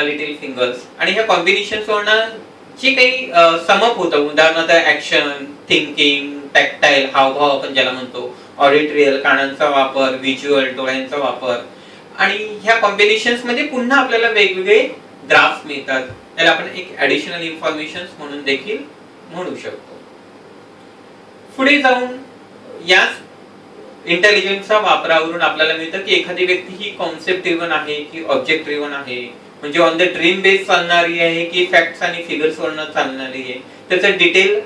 little fingers. आणि ह्या कॉम्बिनेशन्स वरनं जे काही समअप होतं, उदाहरणार्थ ऍक्शन, थिंकिंग, टॅक्टाईल हावभाव आपण ज्याला म्हणतो, ऑडिटरियल कानांचा वापर, व्हिज्युअल डोळ्यांचा वापर. आणि ह्या कॉम्बिनेशन्स मध्ये पुन्हा आपल्याला वेगवेगळे ग्राफ्स मिळतात. त्याला आपण एक ऍडिशनल इन्फॉर्मेशन म्हणून देखील म्हणू शकतो. पुढे जाऊन या इंटेलिजन्सच्या वापरावरून आपल्याला मिळतं की एखादी व्यक्ती ही कॉन्सेप्ट ड्रिव्हन आहे की ऑब्जेक्ट ड्रिव्हन आहे, म्हणजे ऑन द ड्रीम बेस चालणारी आहे की फॅक्ट्स आणि फिगर्स वरनं चालणारी आहे. त्याचं डिटेल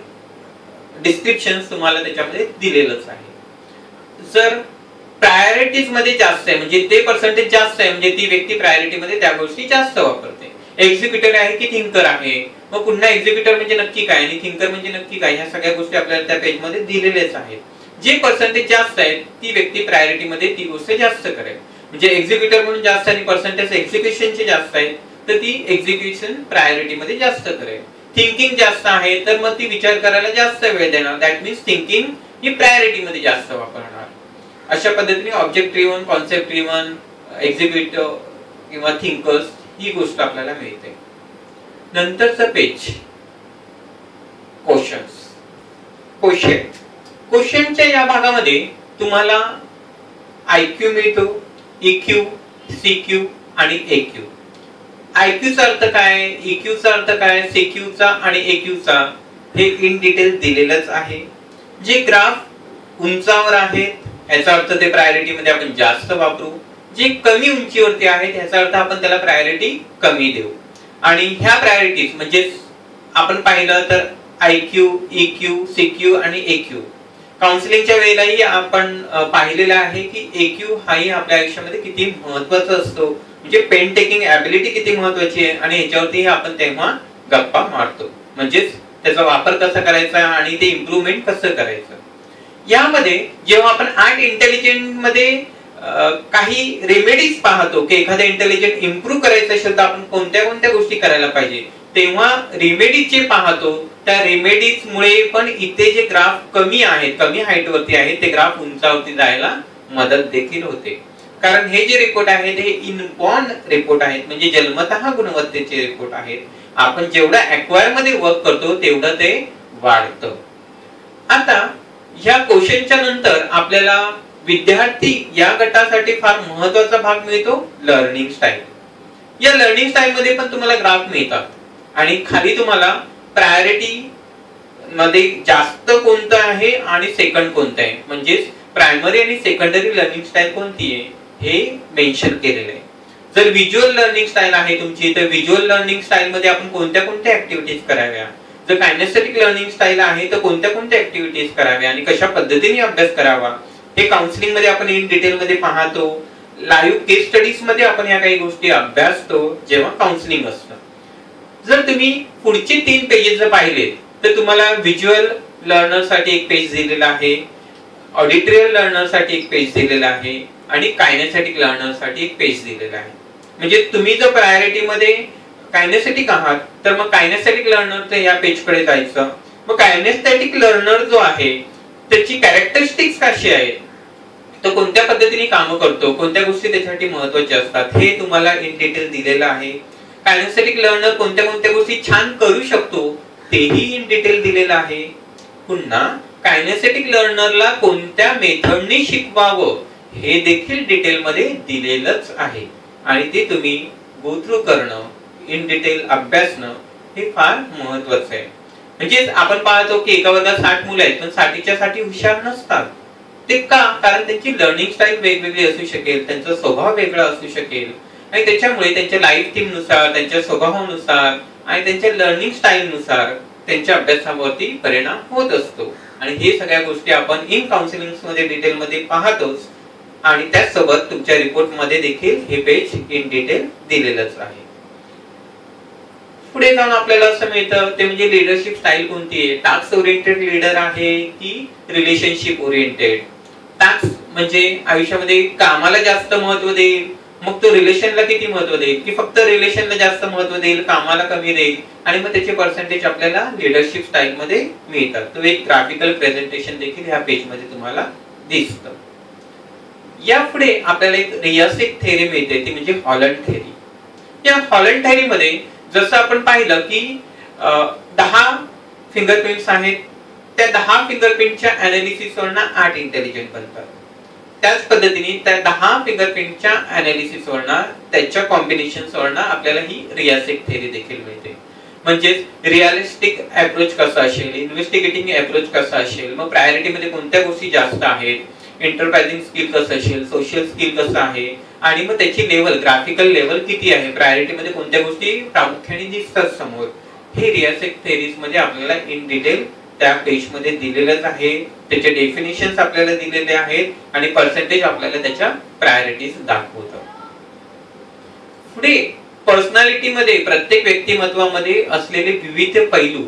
डिस्क्रिप्शन तुम्हाला त्याच्यामध्ये दिलेलंच आहे. जर प्रायोरिटीज मध्ये जास्त आहे म्हणजे ते पर्सेंटेज जास्त आहे म्हणजे ती व्यक्ती प्रायोरिटी मध्ये त्या गोष्टी जास्त वापरते. एक्झिक्युटर आहे की थिंकर आहे, मग पुन्हा एक्झिक्युटर म्हणजे नक्की काय आणि थिंकर म्हणजे नक्की काय, ह्या सगळ्या गोष्टी आपल्याला त्या पेज मध्ये दिलेल्याच आहेत. जे पर्सेंटेज जास्त आहे ती व्यक्ती प्रायोरिटी मध्ये ती गोष्ट जास्त करेल. म्हणजे एक्झिक्युटर म्हणून जास्त आणि पर्सेंटेज एक्झिक्युशनचे जास्त आहे तर ती एक्झिक्युशन प्रायोरिटी मध्ये जास्त करेल. थिंकिंग जास्त आहे तर मग ती विचार करायला जास्त वेळ देणार, that means thinking he priority मध्ये जास्त वापरणार. अशा पद्धतीने object driven, concept driven, executive किंवा थिंकर्स ही गोष्ट आपल्याला मिळते. नंतरचं पेज क्वेश्चनच्या या भागामध्ये तुम्हाला IQ मिळतो, EQ, CQ आणि AQ. IQ चा अर्थ काय, EQ चा अर्थ काय, CQ चा आणि AQ चा हे इन डिटेल दिलेलंच आहे. जे ग्राफ उंचावर आहेत याचा अर्थ ते प्रायोरिटी मध्ये आपण जास्त वापरू, जे कमी उंचीवरती आहेत याचा अर्थ आपण त्याला प्रायोरिटी कमी देऊ. आणि ह्या प्रायोरिटीज म्हणजे आपण पाहिलं तर IQ, EQ, CQ आणि AQ काउन्सिलिंगच्या वेळेलाही आपण पाहिलेलं आहे की AQ हाही आपल्या आयुष्यामध्ये किती महत्त्वाचा असतो, म्हणजे पेन टेकिंग ॲबिलिटी किती महत्त्वाची आहे आणि ह्याच्यावरती आपण तेव्हा गप्पा मारतो, म्हणजेच त्याचा वापर कसा करायचा आणि ते इम्प्रूव्हमेंट कसं करायचं. यामध्ये जेव्हा आपण 8 इंटेलिजन्स मध्ये काही रेमेडीज पाहतो की एखादा इंटेलिजन्स इम्प्रूव्ह करायचं असेल तर आपण कोणत्या कोणत्या गोष्टी करायला पाहिजे, तेव्हा रेमेडीज जे पाहतो त्या रेमेडीज मुळे पण इथे जे ग्राफ कमी आहेत, कमी हाईट वरती आहेत, ते ग्राफ उंचावरती जायला मदत देखील होते. कारण हे जे रिपोर्ट आहेत हे इनबॉर्न रिपोर्ट आहेत, म्हणजे जन्मतः गुणवत्तेचे रिपोर्ट आहेत. आपण जेवढं ॲक्वायर मध्ये वर्क करतो तेवढं ते वाढतं. आता ह्या क्वेश्चनच्या नंतर आपल्याला विद्यार्थी या गटासाठी फार महत्वाचा भाग मिळतो, लर्निंग स्टाईल. या लर्निंग स्टाईल मध्ये पण तुम्हाला ग्राफ मिळतात आणि खाली तुम्हाला प्रायोरिटी मध्ये जास्त कोणतं आहे आणि सेकंड कोणतं आहे, म्हणजे प्रायमरी आणि सेकंडरी लर्निंग स्टाईल कोणती आहे हे मेन्शन केलेलं आहे. जर व्हिज्युअल लर्निंग स्टाईल आहे तुमची, तर व्हिज्युअल लर्निंग स्टाईल मध्ये आपण कोणत्या कोणत्या ऍक्टिव्हिटीज कराव्या. जर कायनेस्थेटिक लर्निंग स्टाईल आहे तर कोणत्या कोणत्या ऍक्टिव्हिटीज कराव्या आणि कशा पद्धतीने अभ्यास करावा हे काउन्सिलिंग मध्ये आपण इन डिटेल मध्ये पाहतो. लाईव्ह केस स्टडीज मध्ये आपण या काही गोष्टी अभ्यासतो जेव्हा काउन्सिलिंग असतं. जर तुम्ही पुढचे 3 पेजेस जर पाहिले तर तुम्हाला व्हिज्युअल लर्नर साठी एक पेज दिलेला आहे, ऑडिटरी लर्नर साठी एक पेज दिलेला आहे आणि कायनेस्थेटिक लर्नर साठी एक पेज दिलेला आहे. म्हणजे तुम्ही जर प्रायोरिटी मध्ये कायनेस्थेटिक आहात तर मग कायनेस्थेटिक लर्नर या पेज कडे जायचं. मग कायनेस्थेटिक लर्नर जो आहे त्याची कॅरेक्टरिस्टिक्स कशी आहेत, तो कोणत्या पद्धतीने काम करतो, कोणत्या गोष्टी त्याच्यासाठी महत्त्वाच्या असतात हे तुम्हाला इन डिटेल दिलेलं आहे. कायनेस्थेटिक लर्नर कोणत्या कोणत्या गोष्टी छान करू शकतो तेही इन डिटेल दिलेलं आहे. पुन्हा कायनेस्थेटिक लर्नरला कोणत्या मेथडने शिकवावं हे देखील डिटेल मध्ये दिलेलंच आहे आणि ते तुम्ही गो थ्रू करणं, इन डिटेल अभ्यासणं हे फार महत्त्वाचं आहे. म्हणजे आपण पाहतो की एका वर्गात 60 मुलं आहेत पण 60च्या 60 हुशार नसतात. ते का? कारण त्यांची लर्निंग स्टाईल वेगवेगळी असू शकेल, त्यांचा स्वभाव वेगळा असू शकेल आणि त्याच्यामुळे त्यांच्या लाईफ थीम नुसार, त्यांच्या स्वभावानुसार आणि त्यांच्या लर्निंग स्टाईल नुसार त्यांच्या अभ्यासावरती परिणाम होत असतो. आणि हे सगळ्या गोष्टी आपण इन काउन्सिलिंग मध्ये डिटेल मध्ये पाहतोच आणि त्याचसोबत तुमच्या रिपोर्ट मध्ये देखील हे पेज इन डिटेल दिलेलंच आहे. पुढे जाऊन आपल्याला असं मिळतं ते म्हणजे लीडरशिप स्टाईल कोणती आहे, टास्क ओरिएंटेड लीडर आहे की रिलेशनशिप ओरिएंटेड. टास्क म्हणजे आयुष्यामध्ये कामाला जास्त महत्त्व देईल, मग तो रिलेशनला किती महत्त्व देईल की फक्त रिलेशनला जास्त महत्त्व देईल, कामाला कमी देईल आणि मग त्याचे पर्सेंटेज आपल्याला लीडरशिप स्टाईल मध्ये मिळतात. तो एक ग्राफिकल प्रेझेंटेशन देखील ह्या पेज मध्ये तुम्हाला दिसतं. या पुढे आपल्याला एक रियासिक थेअरी मिळते ती म्हणजे हॉलंड थेअरी. या हॉलंड थेअरी मध्ये जसं आपण पाहिलं की 10 फिंगरप्रिंट्स आहेत, त्या 10 फिंगरप्रिंटच्या अनालिसिस वरनं 8 इंटेलिजंट बनतात. त्याच पद्धतीने त्या 10 फिंगरप्रिंटच्या अनालिसिस वरनं त्याच्या कॉम्बिनेशन्स वरनं आपल्याला ही रियासिक थेअरी देखील मिळते. म्हणजे रिअलिस्टिक अप्रोच कसा असेल, इन्व्हेस्टिगेटिंग अप्रोच कसा असेल, मग प्रायोरिटी मध्ये कोणत्या गोष्टी जास्त आहेत, एंटरप्राइजिंग स्किल कसं असेल, सोशल स्किल कसं आहे आणि मग त्याची लेवल, ग्राफिकल लेवल किती आहे, प्रायोरिटी मध्ये कोणत्या गोष्टी प्रामुख्याने दिसतात समोर, हे रियासिक थेअरीज मध्ये आपल्याला इन डिटेल त्या पेज मध्ये दिलेलंच आहे. त्याचे डेफिनेशन्स आपल्याला दिलेले आहेत आणि पर्सेंटेज आपल्याला त्याच्या प्रायोरिटीज दाखवतात. पुढे पर्सनॅलिटी मध्ये प्रत्येक व्यक्तिमत्वामध्ये असलेले विविध पैलू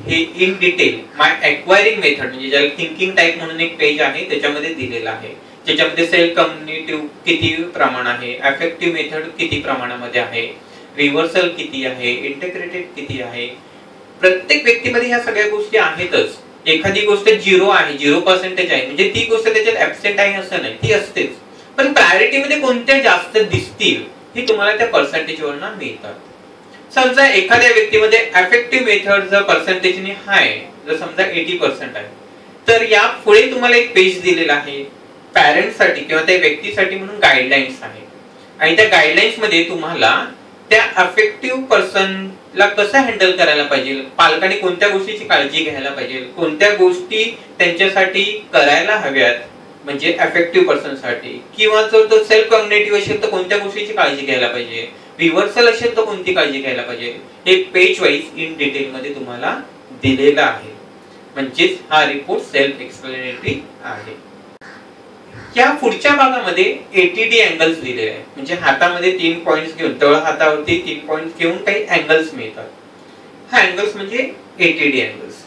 हे in detail my acquiring method म्हणजे ज्याला थिंकिंग टाइप म्हणून एक पेज आहे त्याच्यामध्ये दिलेला आहे. ज्याच्यामध्ये सेल्फ कॉग्निटिव्ह किती प्रमाण आहे, अफेक्टिव्ह मेथड किती प्रमाणामध्ये आहे, रिव्हर्सल किती आहे, इंटिग्रेटेड किती आहे. प्रत्येक व्यक्तीमध्ये ह्या सगळ्या गोष्टी आहेतच. एखादी गोष्ट 0 आहे, 0% आहे म्हणजे ती गोष्ट त्याच्यात ऍब्सेंट आहे असं नाही, ती असतेच. पण प्रायोरिटी मध्ये कोणत्या जास्त दिसतील हे तुम्हाला त्या पर्सेंटेज वरनं मिळतात. समजा एखाद्या व्यक्तीमध्ये अफेक्टिव्ह मेथड जर पर्सेंटेजने हाय, जर समजा 80% आहे, तर या पुढे तुम्हाला एक पेज दिलेला आहे पॅरेंट साठी किंवा त्या व्यक्तीसाठी म्हणून गाईडलाईन्स आहे आणि त्या गाईडलाईन्स मध्ये तुम्हाला त्या अफेक्टिव्ह पर्सनला कसं हँडल करायला पाहिजे, पालकांनी कोणत्या गोष्टीची काळजी घ्यायला पाहिजे, कोणत्या गोष्टी त्यांच्यासाठी करायला हव्यात म्हणजे अफेक्टिव्ह पर्सन साठी, किंवा जर तो सेल्फ कॉग्निटिव्ह असेल तर कोणत्या गोष्टीची काळजी घ्यायला पाहिजे, रिव्हर्सल असेल तर कोणती काळजी घ्यायला पाहिजे, हे पेज वाईज इन डिटेल मध्ये तुम्हाला दिलेलं आहे. म्हणजेच हा रिपोर्ट सेल्फ एक्सप्लेनेटरी आहे. या पुढच्या भागामध्ये एटीडी अँगल्स दिलेले आहेत. म्हणजे हातामध्ये 3 पॉइंट्स घेऊन, तळ हातावरती 3 पॉइंट्स घेऊन काही अँगल्स मिळतात. हा अँगल्स म्हणजे एटीडी अँगल्स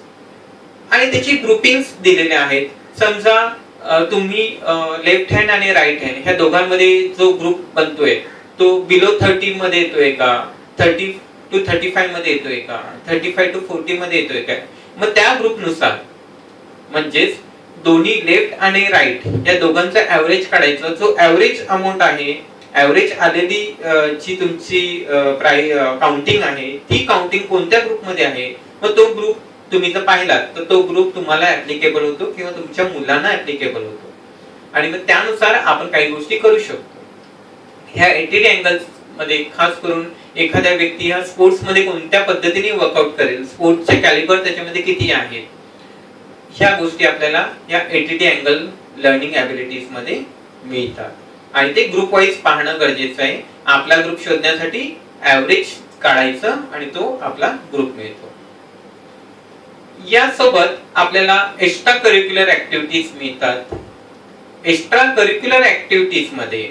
आणि त्याची ग्रुपिंग्स दिलेले आहेत. समजा तुम्ही लेफ्ट हँड आणि राईट हँड ह्या दोघांमध्ये जो ग्रुप बनतोय तो बिलो 30 मध्ये येतोय का, 30 to 35 मध्ये येतोय का, 35 to 40 मध्ये येतोय का, मग त्या ग्रुप नुसार म्हणजेच दोन्ही लेफ्ट आणि राईट या दोघांचा ऍव्हरेज काढायचं. जो ऍव्हरेज अमाऊंट आहे, ऍव्हरेज आलेली जी तुमची काउंटिंग आहे, ती काउंटिंग कोणत्या ग्रुपमध्ये आहे, मग तो ग्रुप तुम्ही जर पाहिलात तर तो ग्रुप तुम्हाला ऍप्लिकेबल होतो किंवा तुमच्या मुलांना ऍप्लिकेबल होतो आणि मग त्यानुसार आपण काही गोष्टी करू शकतो. ह्या 80 अँगल्स मध्ये खास करून एखाद्या व्यक्ती हा स्पोर्ट्स मध्ये कोणत्या पद्धतीने वर्कआउट करेल, स्पोर्ट्सचे कॅलिबर त्याच्यामध्ये किती आहेत, ह्या गोष्टी आपल्याला या 80 अँगल लर्निंग ॲबिलिटीज मध्ये मिळतात आणि ते ग्रुप वाईज पाहणं गरजेचं आहे. आपला ग्रुप शोधण्यासाठी ऍव्हरेज काढायचं आणि तो आपला ग्रुप मिळतो. यासोबत आपल्याला एक्स्ट्रा करिक्युलर ऍक्टिव्हिटीज मिळतात. एक्स्ट्रा करिक्युलर ऍक्टिव्हिटीज मध्ये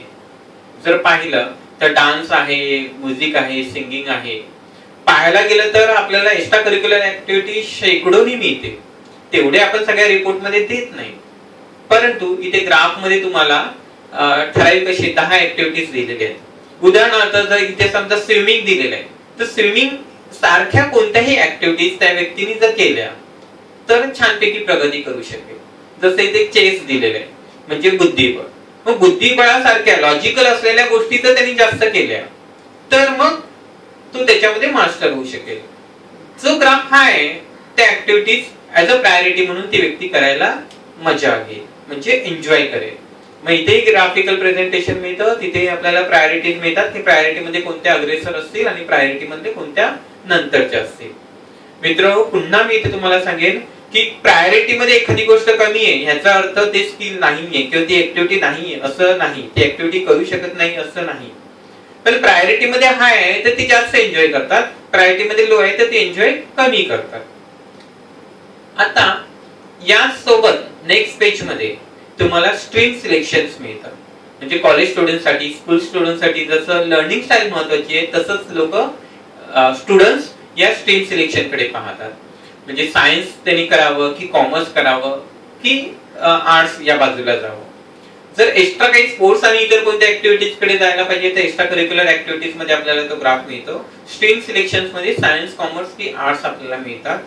जर पाहिलं तर डान्स आहे, म्युझिक आहे, सिंगिंग आहे. पाहायला गेलं तर आपल्याला एक्स्ट्रा करिक्युलर ऍक्टिव्हिटी शेकडोनी मिळते. तेवढे आपण सगळ्या रिपोर्ट मध्ये देत नाही, परंतु इथे ग्राफ मध्ये तुम्हाला ठराविक असे 10 ऍक्टिव्हिटीज दिलेले आहेत. उदाहरणार्थ जर इथे समजा स्विमिंग दिलेलं आहे, तर स्विमिंग सारख्या कोणत्याही ऍक्टिव्हिटीज त्या व्यक्तीने जर केल्या तर छानपैकी प्रगती करू शकेल. जसे इथे चेस दिलेलं आहे म्हणजे बुद्धिबळ, मग बुद्धिबळासारख्या लॉजिकल असलेल्या गोष्टी जर त्यांनी जास्त केल्या तर मग तो त्याच्यामध्ये मास्टर होऊ शकेल. जो ग्राफ हा आहे त्या ऍक्टिव्हिटीज ऍज अ प्रायोरिटी म्हणून ती व्यक्ती करायला मजा घेईल, म्हणजे एन्जॉय करेल. मग इथेही ग्राफिकल प्रेझेंटेशन मिळतं, तिथे आपल्याला प्रायोरिटीज मिळतात. ते प्रायोरिटी मध्ये कोणत्या अग्रेसर असतील आणि प्रायोरिटी मध्ये कोणत्या नंतरच्या असतील. मित्र, पुन्हा मी इथे तुम्हाला सांगेन की प्रायोरिटी मध्ये एखादी गोष्ट कमी आहे ह्याचा अर्थ ते स्किल नाहीये किंवा ती ऍक्टिव्हिटी नाहीये असं नाही, ती ऍक्टिव्हिटी करू शकत नाही असं नाही. पण प्रायोरिटी मध्ये हाय आहे तर ती जास्त एन्जॉय करतात, प्रायोरिटी मध्ये लो आहे तर ती एन्जॉय कमी करतात. आता या सोबत नेक्स्ट पेज मध्ये तुम्हाला स्ट्रीम सिलेक्शन्स मिळतात. म्हणजे कॉलेज स्टुडंट साठी, स्कूल स्टुडंट साठी जसं लर्निंग स्टाईल महत्त्वाची आहे तसंच लोक स्टुडंट्स या स्ट्रीम सिलेक्शन कडे पाहतात. म्हणजे सायन्स त्यांनी करावं की कॉमर्स करावं की आर्ट्स या बाजूला जावं. जर एक्स्ट्रा काही स्पोर्ट्स आणि इतर कोणत्या ऍक्टिव्हिटीज कडे जायला पाहिजे तर एक्स्ट्रा करिक्युलर ऍक्टिव्हिटीज मध्ये आपल्याला तो ग्राफ मिळतो. स्ट्रीम सिलेक्शन्स मध्ये सायन्स, कॉमर्स की आर्ट्स आपल्याला मिळतात.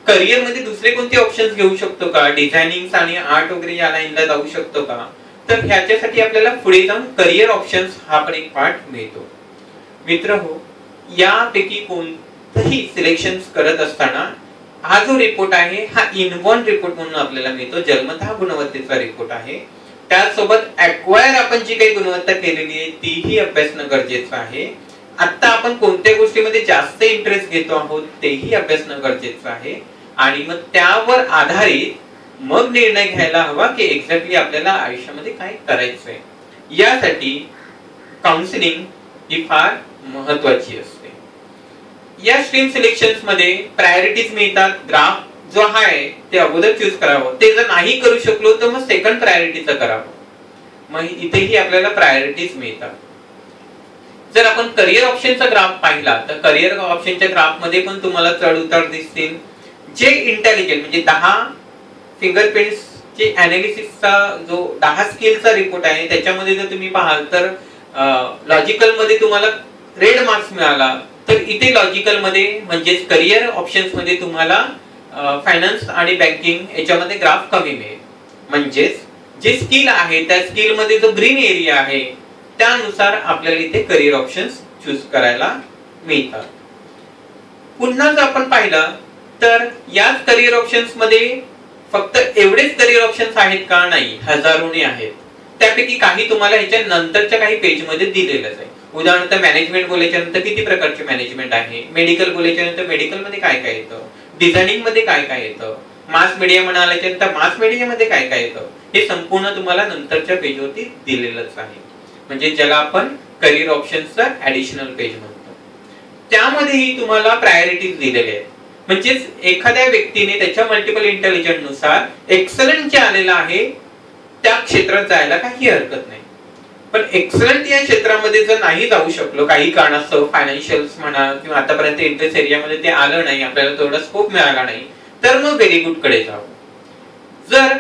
करिअर मध्ये दुसरे कोणते ऑप्शन्स घेऊ शकतो का, डिझायनिंग आणि आर्ट वगैरे या लाईनला जाऊ शकतो का, तर ह्याच्यासाठी आपल्याला पुढे जाऊन करिअर ऑप्शन्स हा पण एक पार्ट मिळतो. मित्र हो, यापैकी कोणतंही सिलेक्शन करत असताना हा जो रिपोर्ट आहे हा इनबॉर्न रिपोर्ट म्हणून आपल्याला मिळतो, जन्मतः गुणवत्तेचा रिपोर्ट आहे. त्यासोबत ॲक्वायर आपण जी काही गुणवत्ता केलेली आहे तीही अभ्यासणं गरजेचं आहे. आता आपण कोणत्या गोष्टीमध्ये जास्त इंटरेस्ट घेतो आहोत तेही अभ्यासणं गरजेचं आहे आणि मग त्यावर आधारित मग निर्णय घ्यायला हवा की एक्झॅक्टली आपल्याला आयुष्यामध्ये काय करायचंय. यासाठी काउन्सिलिंग ही फार महत्वाची असते. या स्ट्रीम सिलेक्शन्स मध्ये प्रायोरिटीज मिळतात. ग्राफ जो आहे ते अगोदर चूज करावं, ते जर नाही करू शकलो तर मग सेकंड प्रायोरिटीचं करावं. मग इथेही आपल्याला प्रायोरिटीज मिळतात. जर आपण करिअर ऑप्शनचा ग्राफ पाहिला तर करिअर ऑप्शनच्या ग्राफ मध्ये पण तुम्हाला चढ उतार दिसतील. जे इंटेलिजंट म्हणजे 10 फिंगरप्रिंट्स चे अनालिसिसचा जो 10 स्किलचा रिपोर्ट आहे त्याच्यामध्ये जर तुम्ही पाहाल तर लॉजिकल मध्ये तुम्हाला रेड मार्क्स मिळाला, तर इथे लॉजिकल मध्ये म्हणजे करिअर ऑप्शन्स मध्ये तुम्हाला फायनान्स आणि बँकिंग याच्यामध्ये ग्राफ कमी मिळेल. म्हणजेच जे स्किल आहे त्या स्किल मध्ये जो ग्रीन एरिया आहे त्यानुसार आपल्याला इथे करिअर ऑप्शन्स चूज करायला मिळतात. पुन्हा जर आपण पाहिलं तर याच करिअर ऑप्शन्स मध्ये फक्त एवढेच करिअर ऑप्शन्स आहेत का, नाही, हजारोने आहेत. त्यापैकी काही तुम्हाला ह्याच्या नंतरच्या काही पेज मध्ये दिलेलंच आहे. उदाहरणार्थ मॅनेजमेंट बोलायच्या नंतर किती प्रकारचे मॅनेजमेंट आहे, मेडिकल बोलायच्या नंतर मेडिकल मध्ये काय काय येतं, डिझायनिंग मध्ये काय काय येतं, मास मीडिया म्हणाल्याच्या नंतर मास मीडिया मध्ये काय काय येतं, हे संपूर्ण तुम्हाला नंतरच्या पेजवरती दिलेलंच आहे. म्हणजे ज्याला आपण करिअर ऑप्शन्सचा ऍडिशनल पेज म्हणतो. त्यामध्येही तुम्हाला प्रायोरिटीज दिलेले आहेत. म्हणजेच एखाद्या व्यक्तीने त्याच्या मल्टिपल इंटेलिजन्स नुसार एक्सलंट जे आलेलं आहे त्या क्षेत्रात जायला काही हरकत नाही. पण एक्सलंट या क्षेत्रामध्ये जर नाही जाऊ शकलो काही कारणास्तव, फायनान्शियल्स म्हणा किंवा आतापर्यंत इंटरेस्ट एरियामध्ये ते आलं नाही, आपल्याला तेवढा स्कोप मिळाला नाही, तर मग व्हेरी गुड कडे जावं. जर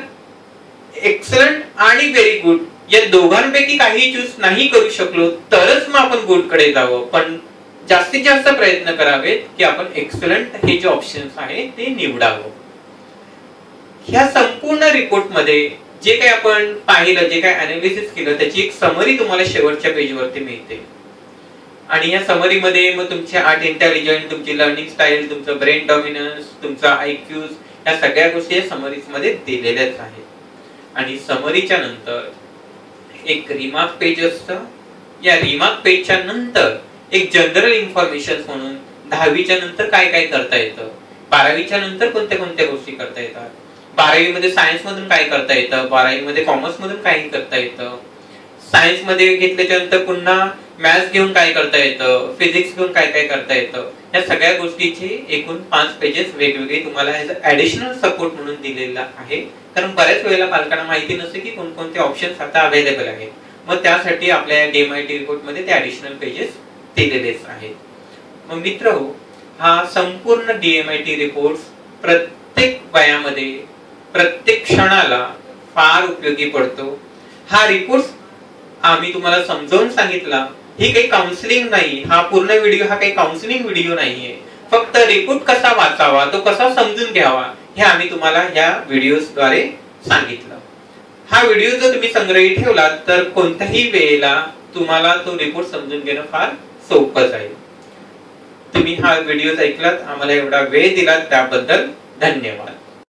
एक्सलंट आणि व्हेरी गुड या दोघांपैकी काही चूज नाही करू शकलो तरच मग आपण गुड कडे जावं. पण जास्तीत जास्त प्रयत्न करावेत की आपण एक्सलंट हे जे ऑप्शन्स आहे ते निवडावं. ह्या संपूर्ण रिपोर्ट मध्ये जे काही आपण पाहिलं, जे काही अनालिसिस केलं, त्याची एक समरी तुम्हाला शेवटच्या पेजवरती मिळते. आणि या समरी मध्ये मग तुमचे आर्ट इंटेलिजन्स, तुमची लर्निंग स्टाईल, तुमचं ब्रेन डॉमिनन्स, तुमचा आयक्यूज, या सगळ्या गोष्टी या समरीज मध्ये दिलेल्याच आहेत. आणि समरीच्या नंतर एक रिमार्क पेज असतं. या रिमार्क पेजच्या नंतर एक जनरल इन्फॉर्मेशन म्हणून 10वीच्या नंतर काय काय करता येतं, 12वीच्या नंतर कोणत्या कोणत्या गोष्टी करता येतात, 12वी मध्ये सायन्स मधून काय करता येतं, 12वी मध्ये कॉमर्स मधून काय करता येतं, सायन्स मध्ये घेतल्याच्या नंतर पुन्हा मॅथ्स घेऊन काय करता येतं, फिजिक्स घेऊन काय काय करता येतं, या सगळ्या गोष्टीचे एकूण 5 पेजेस वेगवेगळे तुम्हाला ऍडिशनल सपोर्ट म्हणून दिलेला आहे. कारण बऱ्याच वेळेला पालकांना माहिती नसते की कोणकोणते ऑप्शन्स आता अवेलेबल आहेत. मग त्यासाठी आपल्या DMIT रिपोर्ट मध्ये ते ऍडिशनल पेजेस दिलेलेच आहेत. मग मित्रहो, हा संपूर्ण DMIT रिपोर्ट प्रत्येक वयामध्ये प्रत्येक क्षणाला फार उपयोगी पडतो. हा रिपोर्ट आम्ही तुम्हाला समजावून सांगितला. ही काही काउन्सिलिंग नाही, हा पूर्ण व्हिडिओ हा काही काउन्सिलिंग व्हिडिओ नाहीये. फक्त रिपोर्ट कसा वाचावा, तो कसा समजून घ्यावा, हे आम्ही तुम्हाला ह्या व्हिडिओद्वारे सांगितलं. हा व्हिडिओ जर तुम्ही संग्रहित ठेवला तर कोणत्याही वेळेला तुम्हाला तो रिपोर्ट समजून घेणं फार सोपं जाईल. तुम्ही हा व्हिडिओ ऐकलात, आम्हाला एवढा वेळ दिलात त्याबद्दल धन्यवाद.